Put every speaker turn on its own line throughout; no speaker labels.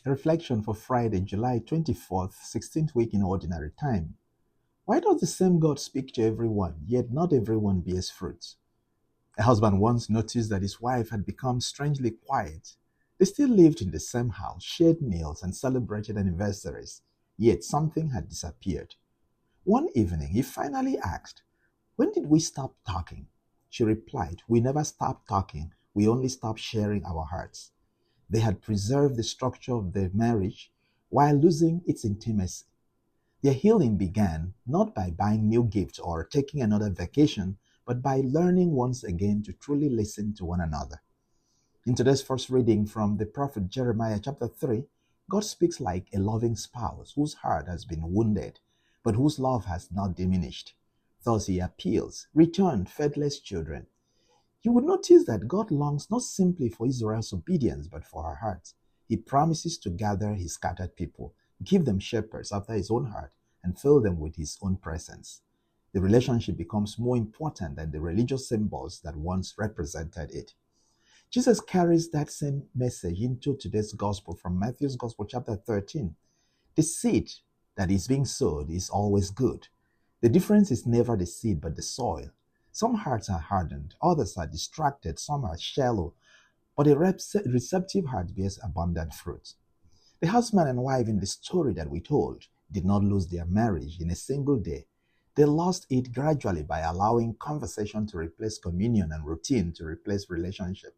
Reflection for Friday, July 24th, 16th week in Ordinary Time. Why does the same God speak to everyone, yet not everyone bears fruit? A husband once noticed that his wife had become strangely quiet. They still lived in the same house, shared meals, and celebrated anniversaries, yet something had disappeared. One evening, he finally asked, "When did we stop talking?" She replied, "We never stopped talking, we only stopped sharing our hearts." They had preserved the structure of their marriage while losing its intimacy. Their healing began not by buying new gifts or taking another vacation, but by learning once again to truly listen to one another. In today's first reading from the prophet Jeremiah chapter 3, God speaks like a loving spouse whose heart has been wounded, but whose love has not diminished. Thus he appeals, "Return, faithless children." You would notice that God longs not simply for Israel's obedience, but for our hearts. He promises to gather his scattered people, give them shepherds after his own heart, and fill them with his own presence. The relationship becomes more important than the religious symbols that once represented it. Jesus carries that same message into today's gospel from Matthew's Gospel, chapter 13. The seed that is being sowed is always good. The difference is never the seed, but the soil. Some hearts are hardened, others are distracted, some are shallow, but a receptive heart bears abundant fruit. The husband and wife in the story that we told did not lose their marriage in a single day. They lost it gradually by allowing conversation to replace communion and routine to replace relationship.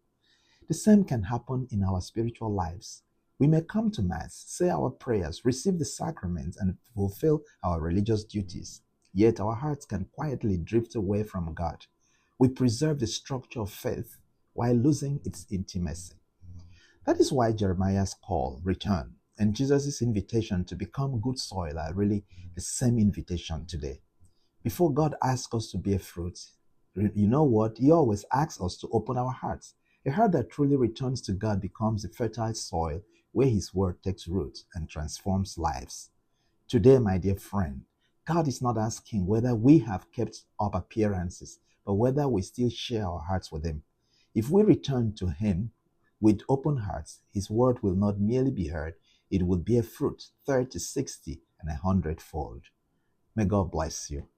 The same can happen in our spiritual lives. We may come to Mass, say our prayers, receive the sacraments, and fulfill our religious duties. Yet our hearts can quietly drift away from God. We preserve the structure of faith while losing its intimacy. That is why Jeremiah's call, "Return," and Jesus' invitation to become good soil are really the same invitation today. Before God asks us to bear fruit, you know what? He always asks us to open our hearts. A heart that truly returns to God becomes a fertile soil where his word takes root and transforms lives. Today, my dear friend, God is not asking whether we have kept up appearances, but whether we still share our hearts with him. If we return to him with open hearts, his word will not merely be heard, it will bear fruit 30, 60, and 100-fold. May God bless you.